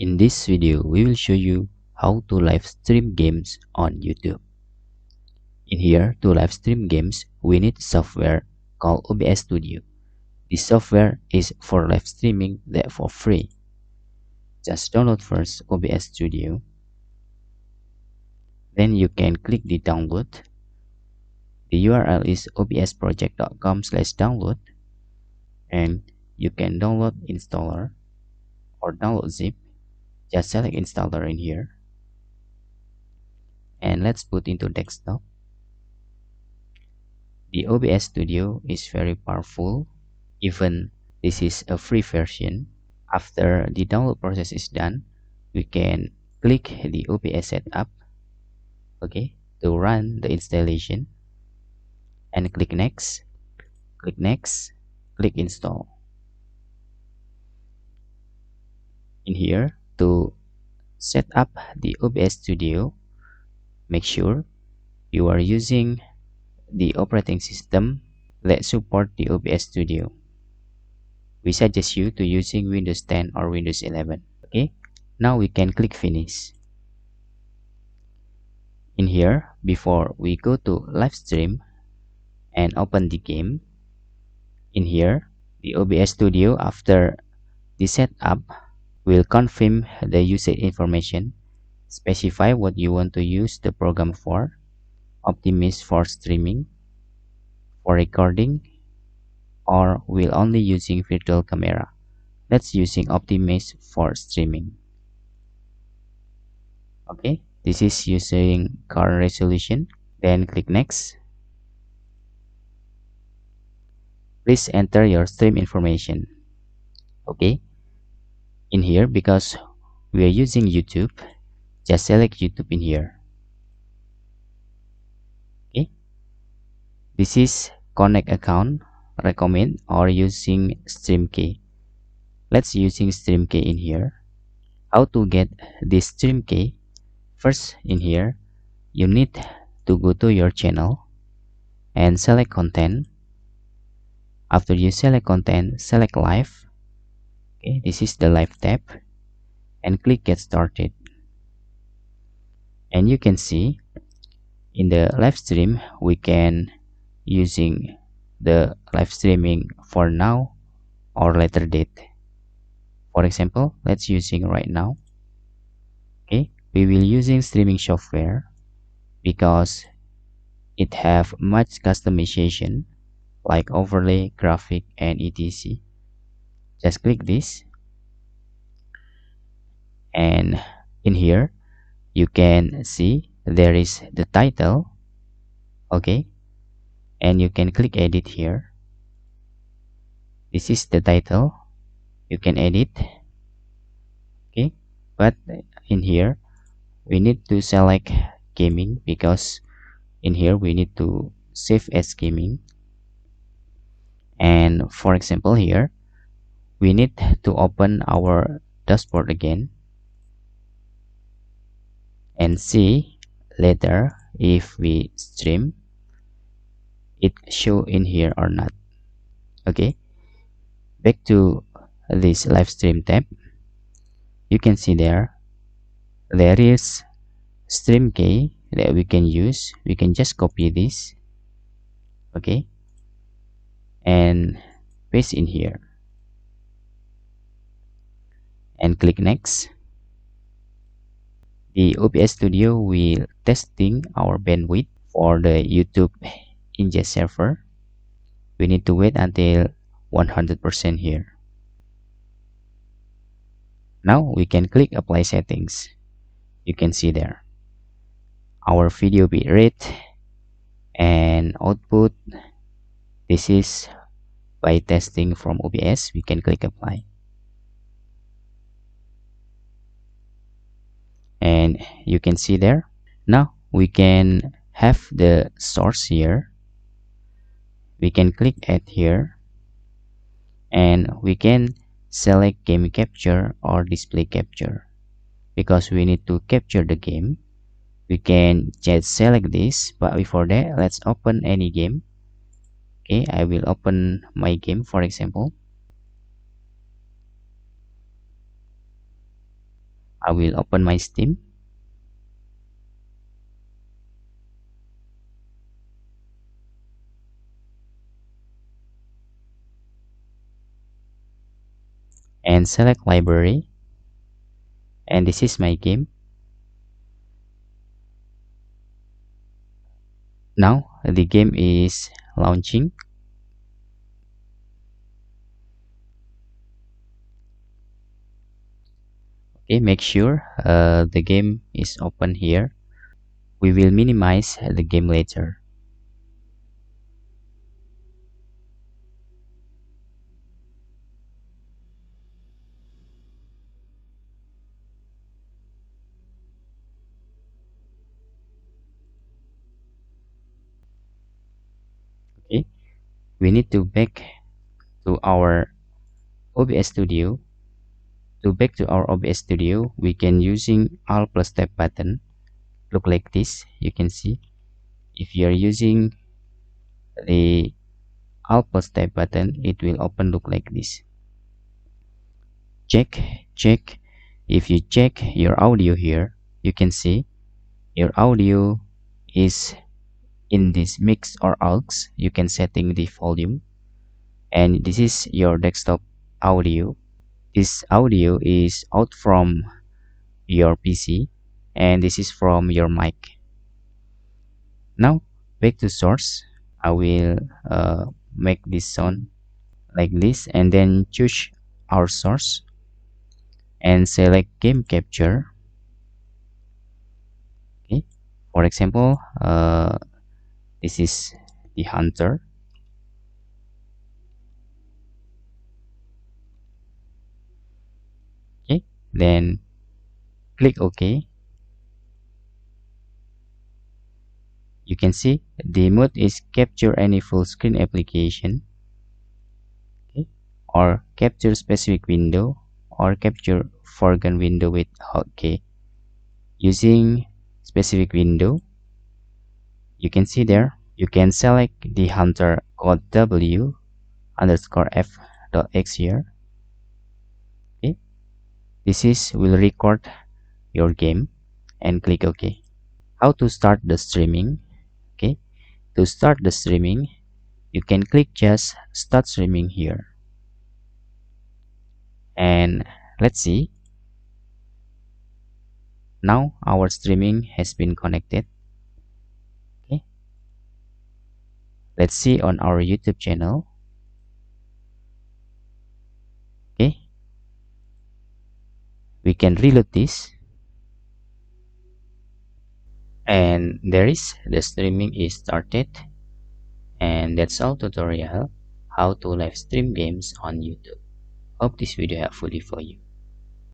In this video, we will show you how to live stream games on YouTube. In here, to live stream games, we need software called OBS Studio. This software is for live streaming that for free. Just download first OBS Studio. Then you can click the download. The URL is obsproject.com/download, and you can download installer or download zip. Just select installer in here, and let's put into desktop. The OBS Studio is very powerful. Even this is a free version. After the download process is done, we can click the OBS setup, okay, to run the installation, and click next, click install. In here, to set up the OBS Studio, make sure you are using the operating system that support the OBS Studio. We suggest you to using Windows 10 or Windows 11. Okay, now we can click finish. In here, before we go to live stream and open the game, in here the OBS Studio, after the setup, will confirm the usage information, specify what you want to use the program for, optimize for streaming, for recording, or will only using virtual camera. Let's using optimize for streaming. Okay, this is using current resolution. Then click next. Please enter your stream information. Okay, in here, because we are using YouTube, just select YouTube in here. Okay, this is connect account, recommend, or using stream key. Let's using stream key in here. How to get this stream key? First, in here you need to go to your channel and select content. After you select content, select live. Okay, this is the live tab, and click get started. And you can see in the live stream we can using the live streaming for now or later date. For example, let's using right now. Okay, we will using streaming software because it have much customization like overlay, graphic, and etc. Just click this, and in here you can see there is the title. Okay, and you can click edit here. This is the title, you can edit. Okay, but in here we need to select gaming because in here we need to save as gaming. And for example, here we need to open our dashboard again and see later if we stream it show in here or not. Okay, back to this live stream tab. You can see there is stream key that we can use. We can just copy this, okay, and paste in here and click next. The OBS Studio will testing our bandwidth for the YouTube ingest server. We need to wait until 100% here. Now we can click apply settings. You can see there our video bitrate and output. This is by testing from OBS. We can click apply, and you can see there. Now we can have the source here. We can click add here, and we can select game capture or display capture. Because we need to capture the game, we can just select this, but before that let's open any game. Okay, I will open my game, for example. I will open my Steam and select library, and this is my game. Now the game is launching. Okay, make sure the game is open here. We will minimize the game later. Okay, we need to back to our OBS Studio. To back to our OBS Studio, we can using Alt plus Tab button. Look like this. You can see if you are using the Alt plus Tab button, it will open look like this. Check. If you check your audio here, you can see your audio is in this mix or aux. You can setting the volume, and this is your desktop audio. This audio is out from your PC, and this is from your mic. Now back to source. I will make this sound like this, and then choose our source and select game capture. Okay, for example, this is the hunter. Okay, then click OK. You can see the mode is capture any full screen application, okay, or capture specific window, or capture foreground window with hotkey. Using specific window, you can see there you can select the hunter code w underscore f dot x here. Okay, this is will record your game, and click OK. How to start the streaming? Okay, to start the streaming, you can click just start streaming here, and let's see. Now our streaming has been connected. Okay, let's see on our YouTube channel. Okay, we can reload this, and there is the streaming is started. And that's all tutorial how to live stream games on YouTube. Hope this video helpful for you.